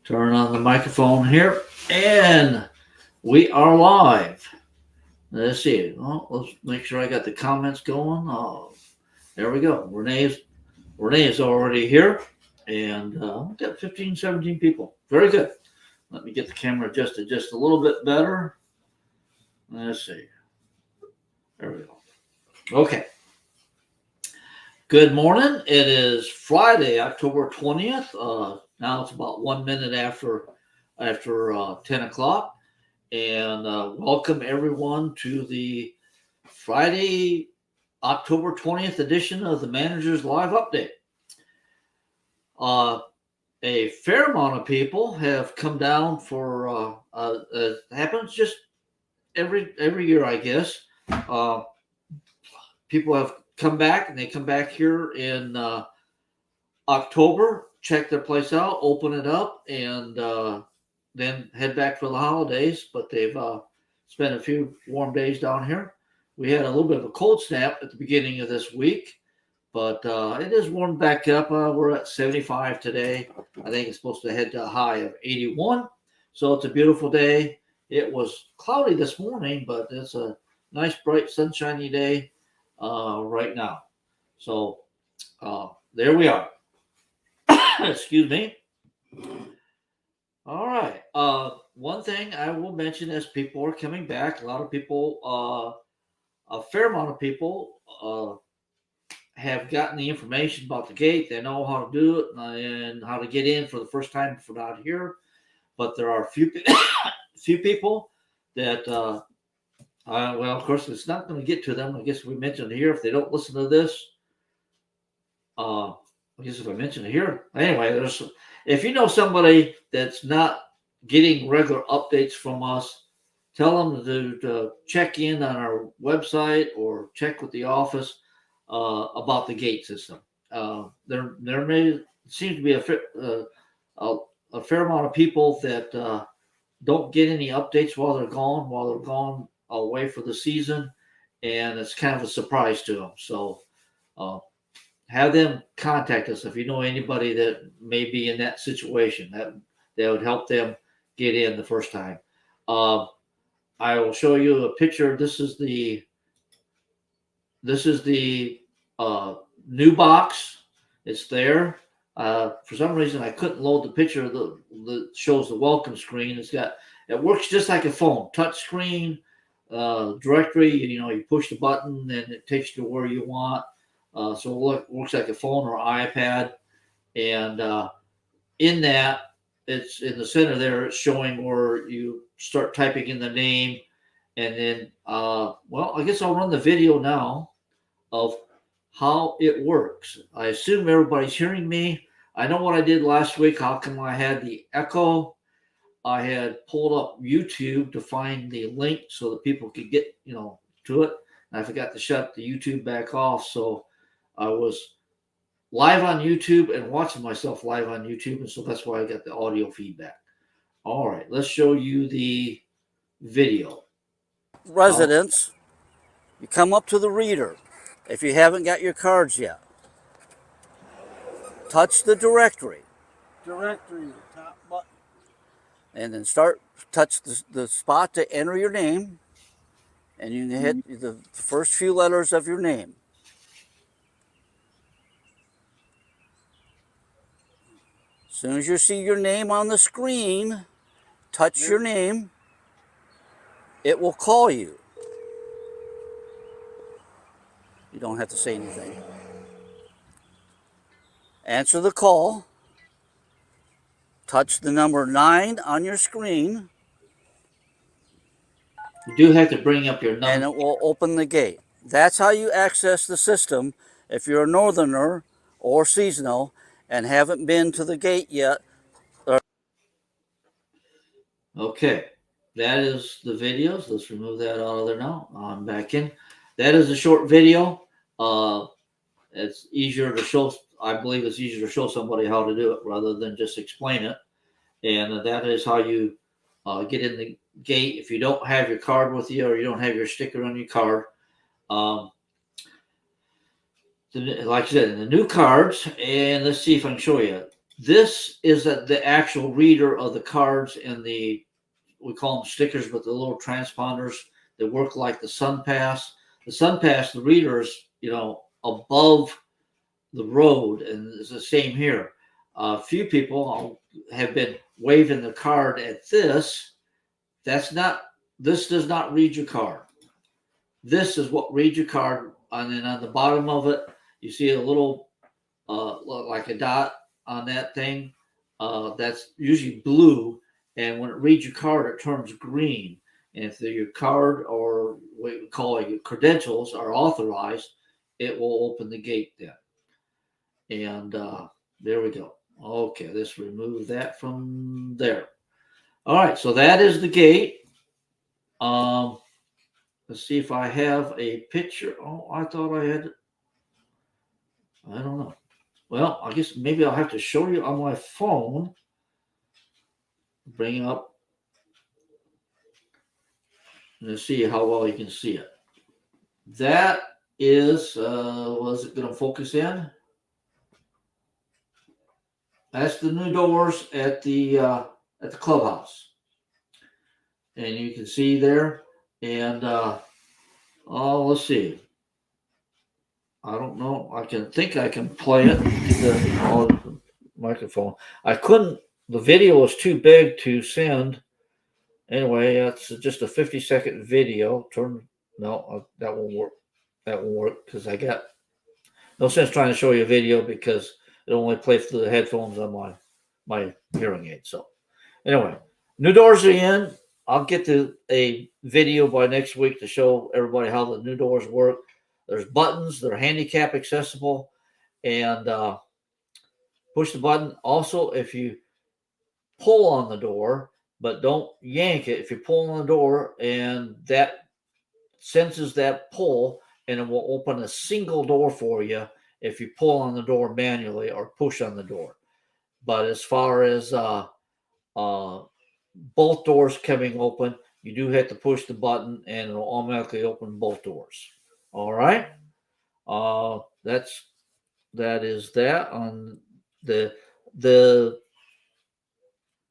Turn on the microphone here, and we are live. Let's see. Well, let's make sure I got the comments going. Oh, there we go. Renee is already here, and we've got 15, 17 people. Very good. Let me get the camera adjusted just a little bit better. Let's see. There we go. Okay. Good morning. It is Friday, October 20th. Now it's about 1 minute after 10 o'clock. And welcome everyone to the Friday, October 20th edition of the Manager's Live Update. A fair amount of people have come down for, it happens just every year, I guess. People have come back, and they come back here in October, check their place out, open it up, and then head back for the holidays. But they've spent a few warm days down here. We had a little bit of a cold snap at the beginning of this week, but it is warmed back up. We're at 75 today. I think it's supposed to head to a high of 81. So it's a beautiful day. It was cloudy this morning, but it's a nice, bright, sunshiny day right now. So there we are. Excuse me. All right. One thing I will mention as people are coming back, a lot of people, a fair amount of people have gotten the information about the gate. They know how to do it and how to get in for the first time if we're not here. But there are a few people that, well, of course, it's not going to get to them. I guess we mentioned here if they don't listen to this. I guess if I mention it here, anyway, if you know somebody that's not getting regular updates from us, tell them to check in on our website or check with the office about the gate system. There may seem to be a fair amount of people that don't get any updates while they're gone away for the season, and it's kind of a surprise to them. So have them contact us if you know anybody that may be in that situation. That would help them get in the first time. I will show you a picture. This is the new box. It's there. For some reason, I couldn't load the picture that shows the welcome screen. It works just like a phone, touch screen, directory. You push the button and it takes you to where you want. So it works like a phone or iPad, and in that, it's in the center there. It's showing where you start typing in the name, and then, well, I guess I'll run the video now of how it works. I assume everybody's hearing me. I know what I did last week. How come I had the echo? I had pulled up YouTube to find the link so that people could get to it. And I forgot to shut the YouTube back off, so I was live on YouTube and watching myself live on YouTube, and so that's why I got the audio feedback. All right, let's show you the video. Residents, you come up to the reader. If you haven't got your cards yet, touch the directory. Top button. And then touch the spot to enter your name, and you can hit the first few letters of your name. As soon as you see your name on the screen, touch your name. It will call you. You don't have to say anything. Answer the call. Touch the number 9 on your screen. You do have to bring up your number. And it will open the gate. That's how you access the system if you're a northerner or seasonal and haven't been to the gate yet. Okay, that is the videos. Let's remove that out of there now. I'm back in. That is a short video. It's easier to show. I believe it's easier to show somebody how to do it rather than just explain it. And that is how you get in the gate. If you don't have your card with you or you don't have your sticker on your card, like I said, the new cards, and let's see if I can show you. This is the actual reader of the cards and we call them stickers, but the little transponders that work like the Sun Pass. The Sun Pass, the reader is, above the road, and it's the same here. A few people have been waving the card at this. This does not read your card. This is what reads your card, and then on the bottom of it, you see a little, like a dot on that thing. That's usually blue, and when it reads your card, it turns green. And if your card, or what we call your credentials, are authorized, it will open the gate then. And there we go. Okay, let's remove that from there. All right, so that is the gate. Let's see if I have a picture. Oh, I thought I had. I don't know. Well, I guess maybe I'll have to show you on my phone. Bring up and see how well you can see it. That is, was it going to focus in? That's the new doors at the clubhouse, and you can see there. And let's see. I don't know. I can play it to the microphone. I couldn't. The video was too big to send. Anyway, it's just a 50-second video. That won't work. That won't work because I got no sense trying to show you a video because it only plays through the headphones on my hearing aid. So anyway, new doors are in. I'll get to a video by next week to show everybody how the new doors work. There's buttons. They're handicap accessible, and push the button. Also, if you pull on the door, but don't yank it. If you pull on the door and that senses that pull, and it will open a single door for you if you pull on the door manually or push on the door. But as far as both doors coming open, you do have to push the button and it'll automatically open both doors. All right. That is that on the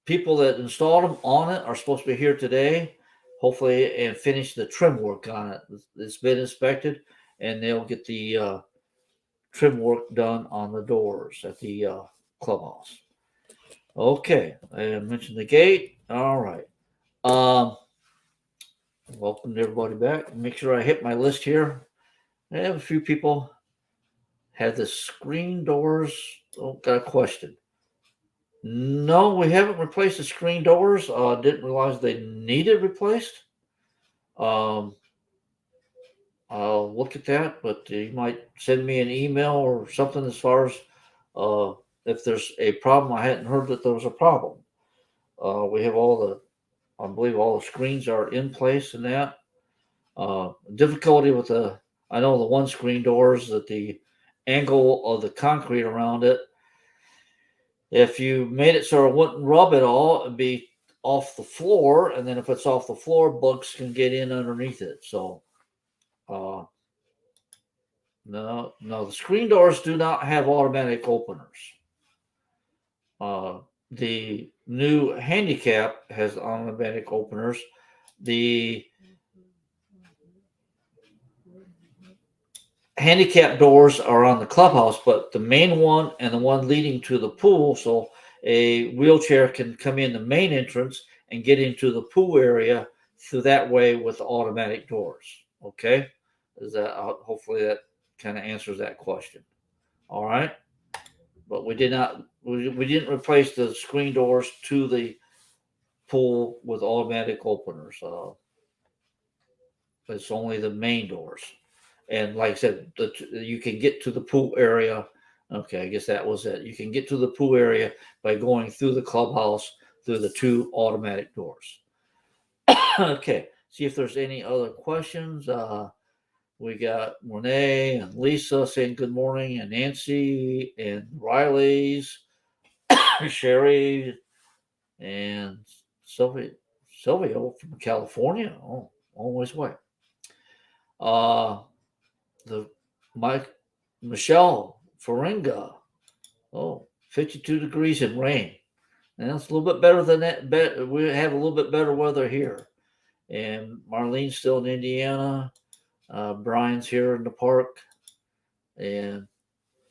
people that installed them on it are supposed to be here today, hopefully, and finish the trim work on it. It's been inspected, and they'll get the trim work done on the doors at the clubhouse. Okay, I mentioned the gate. All right. Welcome everybody back. Make sure I hit my list here. I have a few people have the screen doors. Oh, got a question. No, we haven't replaced the screen doors. Didn't realize they needed replaced. I'll look at that, but you might send me an email or something as far as if there's a problem. I hadn't heard that there was a problem. We have I believe all the screens are in place and that. Difficulty with I know the one screen doors that the angle of the concrete around it. If you made it so it wouldn't rub at all, it'd be off the floor, and then if it's off the floor, bugs can get in underneath it. So, no, the screen doors do not have automatic openers. The new handicap has automatic openers. The handicap doors are on the clubhouse, but the main one and the one leading to the pool, so a wheelchair can come in the main entrance and get into the pool area through that way with automatic doors. Okay, hopefully that kind of answers that question. All right, but we didn't replace the screen doors to the pool with automatic openers. It's only the main doors. And like I said, you can get to the pool area. Okay, I guess that was it. You can get to the pool area by going through the clubhouse through the two automatic doors. Okay, see if there's any other questions. We got Renee and Lisa saying good morning, and Nancy and Riley's, Sherry and Sylvia from California. Oh, always way. The Michelle Faringa. Oh, 52 degrees and rain. And that's a little bit better than that. We have a little bit better weather here. And Marlene's still in Indiana. Brian's here in the park. And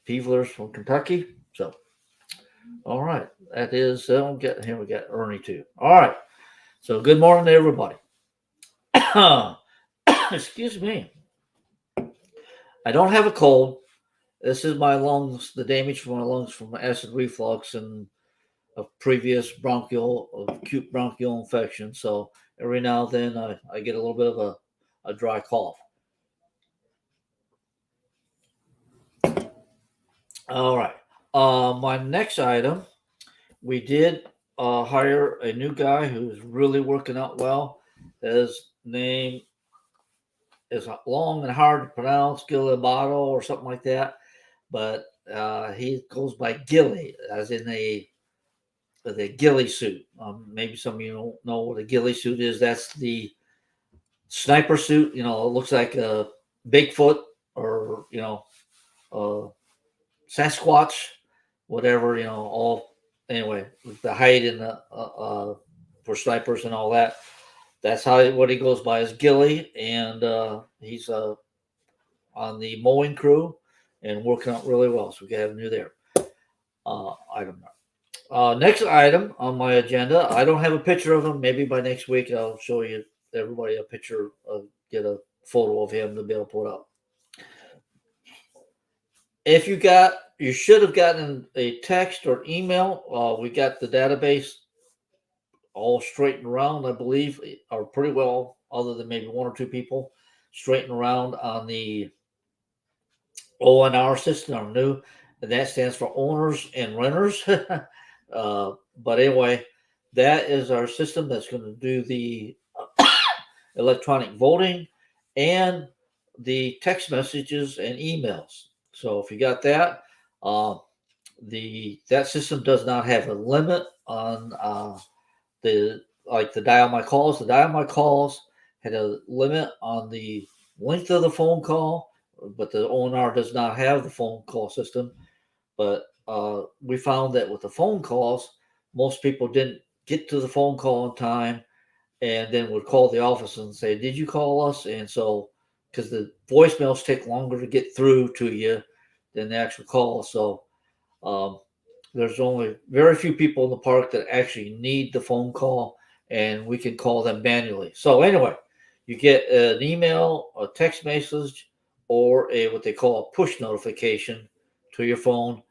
Peevler's from Kentucky. So, all right. That is, here we got Ernie too. All right. So, good morning to everybody. Excuse me. I don't have a cold. This is my lungs, the damage from my lungs from acid reflux and a previous acute bronchial infection. So every now and then I get a little bit of a dry cough. All right. My next item, we did hire a new guy who's really working out well. His name is long and hard to pronounce, Gilibato or something like that. But he goes by Gilly, as in the ghillie suit. Maybe some of you don't know what a ghillie suit is. That's the sniper suit. It looks like a Bigfoot or Sasquatch, whatever. All anyway, with the height and the for snipers and all that. That's what he goes by is Gilly, and he's on the mowing crew and working out really well. So we have a new there. Item. Next item on my agenda, I don't have a picture of him. Maybe by next week I'll show you everybody a picture, get a photo of him to be able to put up. If you should have gotten a text or email. We got the database all straightened around, I believe, or pretty well, other than maybe one or two people, straightened around on the ONR system, our new, and that stands for owners and renters. But anyway, that is our system that's going to do the electronic voting and the text messages and emails. So if you got that, that system does not have a limit on the dial my calls. The dial my calls had a limit on the length of the phone call, but the ONR does not have the phone call system. But we found that with the phone calls, most people didn't get to the phone call in time and then would call the office and say, did you call us? And so, because the voicemails take longer to get through to you than the actual call. So there's only very few people in the park that actually need the phone call, and we can call them manually. So anyway, you get an email, a text message, or what they call a push notification to your phone,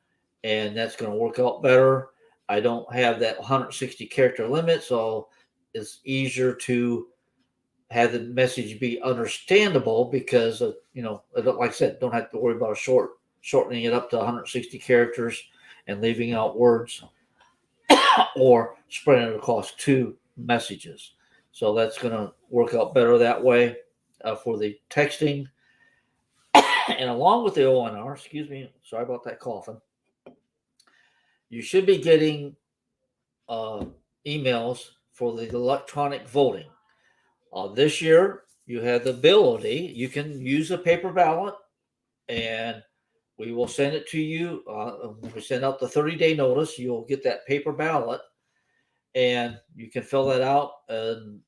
and that's going to work out better. I don't have that 160 character limit, so it's easier to have the message be understandable because like I said, don't have to worry about shortening it up to 160 characters and leaving out words or spreading it across two messages. So that's going to work out better that way for the texting. And along with the ONR, excuse me, sorry about that coughing, you should be getting emails for the electronic voting. This year, you have the ability, you can use a paper ballot, and we will send it to you. When we send out the 30-day notice, you'll get that paper ballot, and you can fill that out and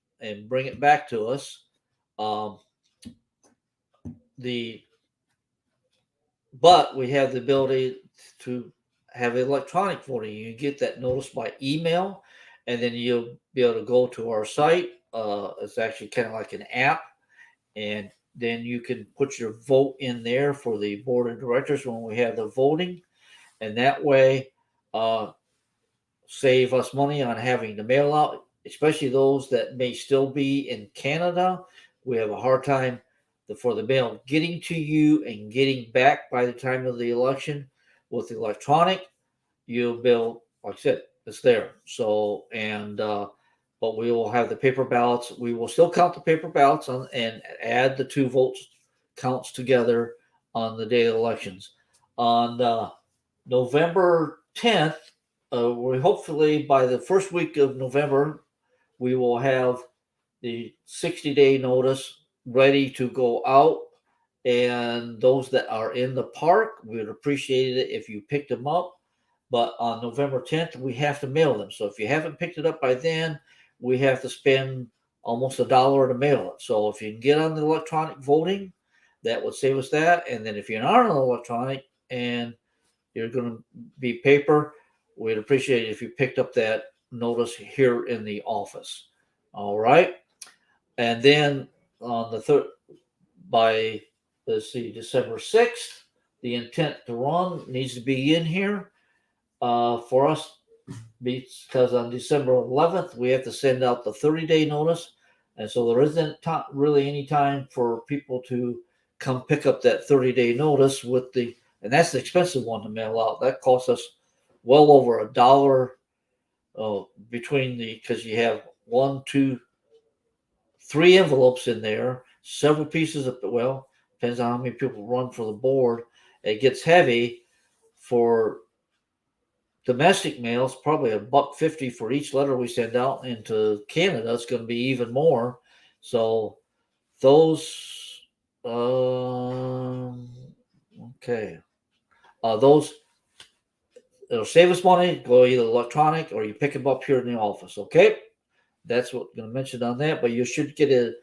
bring it back to us. But we have the ability to have electronic voting. You get that notice by email, and then you'll be able to go to our site. It's actually kind of like an app, and then you can put your vote in there for the board of directors when we have the voting, and that way save us money on having to mail out, especially those that may still be in Canada. We have a hard time for the mail getting to you and getting back by the time of the election. With the electronic, you'll be able, like I said, it's there. So, but we will have the paper ballots. We will still count the paper ballots and add the two votes counts together on the day of elections. On November 10th, we hopefully by the first week of November, we will have the 60-day notice ready to go out. And those that are in the park, we would appreciate it if you picked them up But on November 10th, we have to mail them. So if you haven't picked it up by then, we have to spend almost $1 to mail it. So if you can get on the electronic voting, that would save us that. And then if you're not on electronic and you're going to be paper, we'd appreciate it if you picked up that notice here in the office. All right. And then on the third, by let's see, December 6th, the intent to run needs to be in here for us because on December 11th, we have to send out the 30-day notice. And so there isn't really any time for people to come pick up that 30-day notice and that's the expensive one to mail out. That costs us well over $1 between because you have 1, 2, 3 envelopes in there, several pieces of, well, depends on how many people run for the board. It gets heavy for domestic mails, probably $1.50 for each letter we send out. Into Canada, it's going to be even more. So those, okay, those it'll save us money. Go either electronic or you pick them up here in the office. Okay, that's what I'm going to mention on that. But you should get an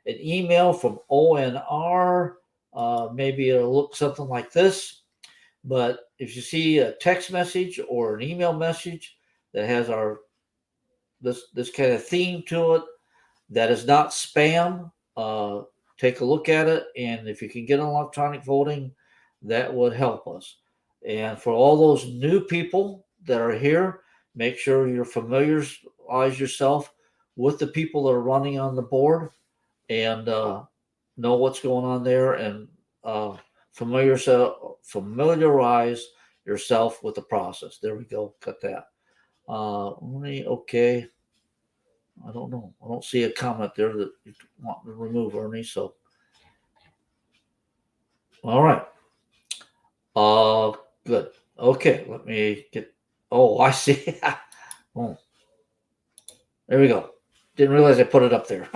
email from ONR. Maybe it'll look something like this. But if you see a text message or an email message that has this kind of theme to it, that is not spam, take a look at it. And if you can get electronic voting, that would help us. And for all those new people that are here, make sure you're familiarize yourself with the people that are running on the board and know what's going on there and familiarize yourself with the process. There we go. Cut that. Okay. I don't know. I don't see a comment there that you want to remove, Ernie. So, all right. Good. Okay. Let me get. Oh, I see. Oh, there we go. Didn't realize I put it up there.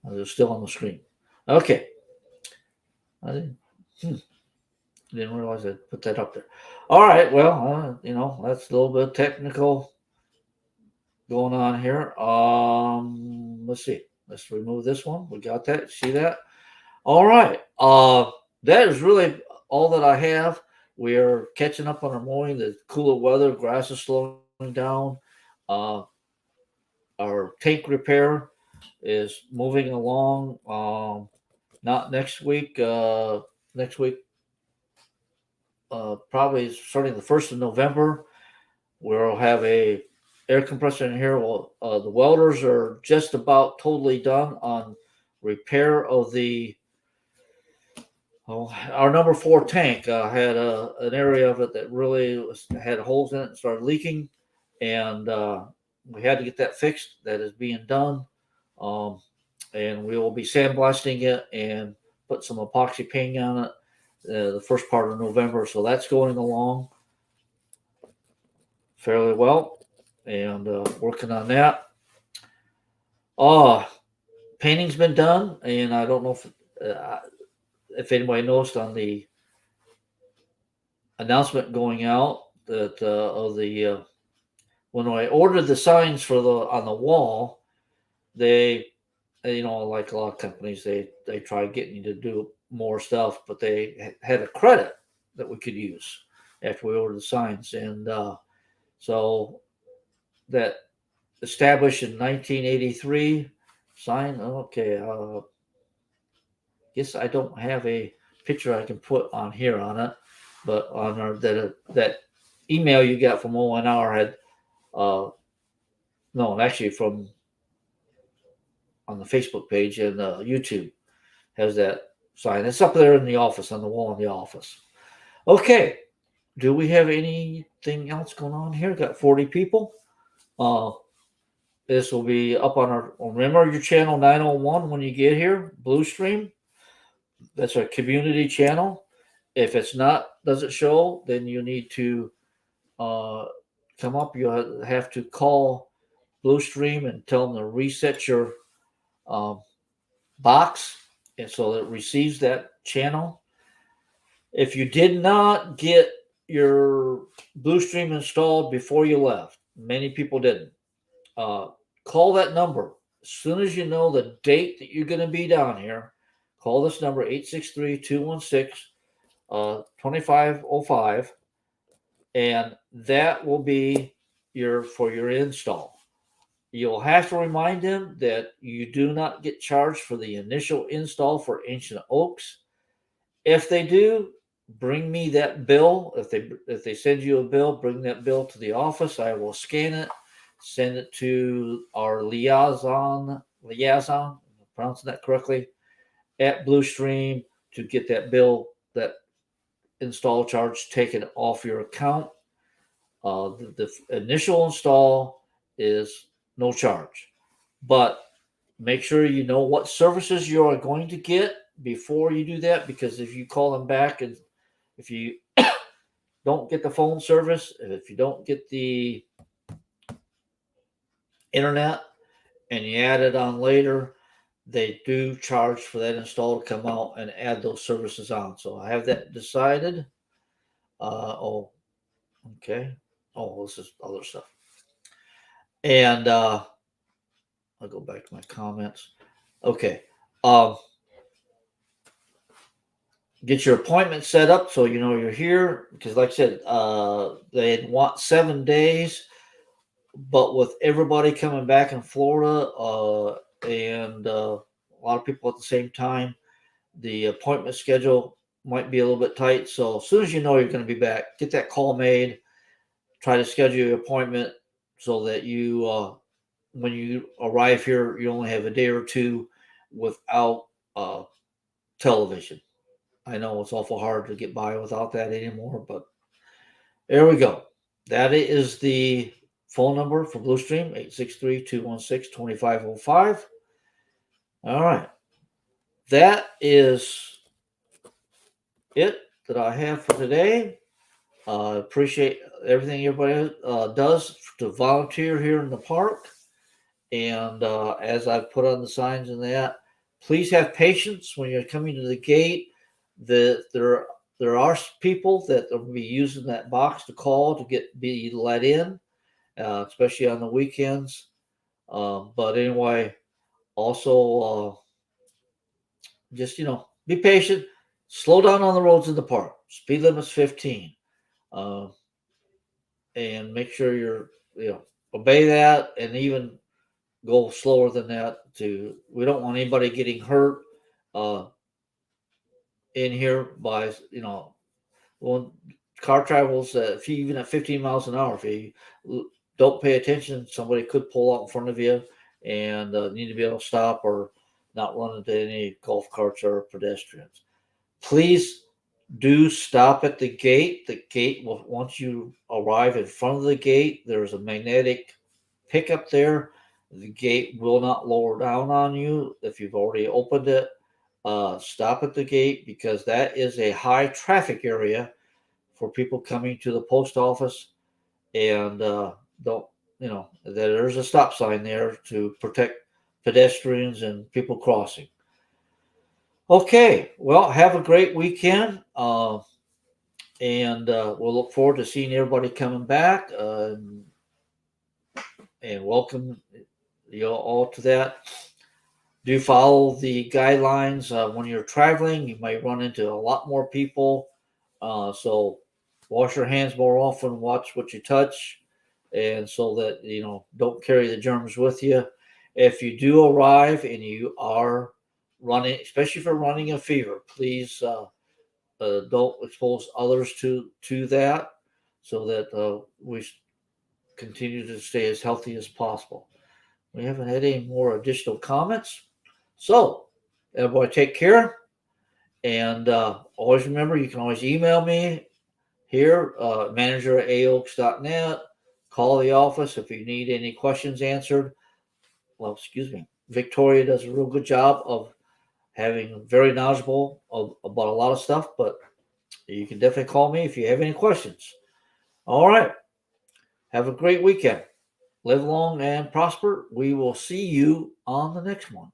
It's still on the screen. Okay. I didn't realize I put that up there. All right. Well, that's a little bit technical going on here. Let's see. Let's remove this one. We got that. See that? All right. That is really all that I have. We are catching up on our mowing. The cooler weather, grass is slowing down. Our tank repair is moving along. Not next week. Next week, probably starting the 1st of November, we'll have a air compressor in here. Well, the welders are just about totally done on repair of our number 4 tank. Had an area of it that really had holes in it and started leaking, and we had to get that fixed. That is being done, and we will be sandblasting it and put some epoxy paint on it the first part of November. So that's going along fairly well, and working on that. Painting's been done, and I don't know if anybody noticed on the announcement going out that of the when I ordered the signs for on the wall, they like a lot of companies, they try getting you to do more stuff, but they had a credit that we could use after we ordered the signs, and so that established in 1983 sign. Okay, guess I don't have a picture I can put on here on it, but on that email you got from ONR had no, actually from on the Facebook page and YouTube has that sign. It's up there in the office, on the wall in the office. Okay. Do we have anything else going on here? Got 40 people. This will be up on remember your channel 901 when you get here, Bluestream. That's our community channel. If it's doesn't show, then you need to come up. You have to call Bluestream and tell them to reset your box, and so it receives that channel. If you did not get your Bluestream installed before you left. Many people didn't. Call that number. As soon as you know the date that you're going to be down here, call this number 863-216-2505, and that will be for your install. You'll have to remind them that you do not get charged for the initial install for Ancient Oaks. If they do, bring me that bill. If they send you a bill, bring that bill to the office. I will scan it, send it to our liaison, I'm pronouncing that correctly, at Bluestream to get that bill, that install charge taken off your account. The initial install is no charge, but make sure you know what services you are going to get before you do that, because if you call them back and if you don't get the phone service, and if you don't get the internet and you add it on later, they do charge for that install to come out and add those services on. So I have that decided. Okay. This is other stuff. And I'll go back to my comments. Okay. Get your appointment set up so you know you're here, because like I said, they want 7 days, but with everybody coming back in Florida and a lot of people at the same time, the appointment schedule might be a little bit tight. So as soon as you know you're going to be back, get that call made, try to schedule your appointment so that you when you arrive here, you only have a day or two without television. I know it's awful hard to get by without that anymore, but there we go. That is the phone number for Bluestream, 863-216-2505. All right. That is it that I have for today. Appreciate everything everybody does to volunteer here in the park. And as I put on the signs and that, please have patience when you're coming to the gate. There are people that will be using that box to call to be let in, especially on the weekends. But anyway, also just be patient. Slow down on the roads in the park. Speed limit's 15, and make sure you're obey that, and even go slower than that. We don't want anybody getting hurt in here by when car travels, if you even at 15 miles an hour, if you don't pay attention, somebody could pull out in front of you and need to be able to stop or not run into any golf carts or pedestrians. Please do stop at the gate. The gate will, once you arrive in front of the gate, there's a magnetic pickup there. The gate will not lower down on you if you've already opened it. Stop at the gate, because that is a high traffic area for people coming to the post office, and there's a stop sign there to protect pedestrians and people crossing. Okay, well, have a great weekend, and we'll look forward to seeing everybody coming back, and welcome you all to that. Do follow the guidelines. When you're traveling, you might run into a lot more people, so wash your hands more often, watch what you touch, and so that don't carry the germs with you. If you do arrive and you are running, especially if you're running a fever, please don't expose others to that, so that we continue to stay as healthy as possible. We haven't had any more additional comments, so everybody take care, and always remember, you can always email me here, manager@aoaks.net. Call the office if you need any questions answered. Well, excuse me. Victoria does a real good job of having very knowledgeable about a lot of stuff, but you can definitely call me if you have any questions. All right. Have a great weekend. Live long and prosper. We will see you on the next one.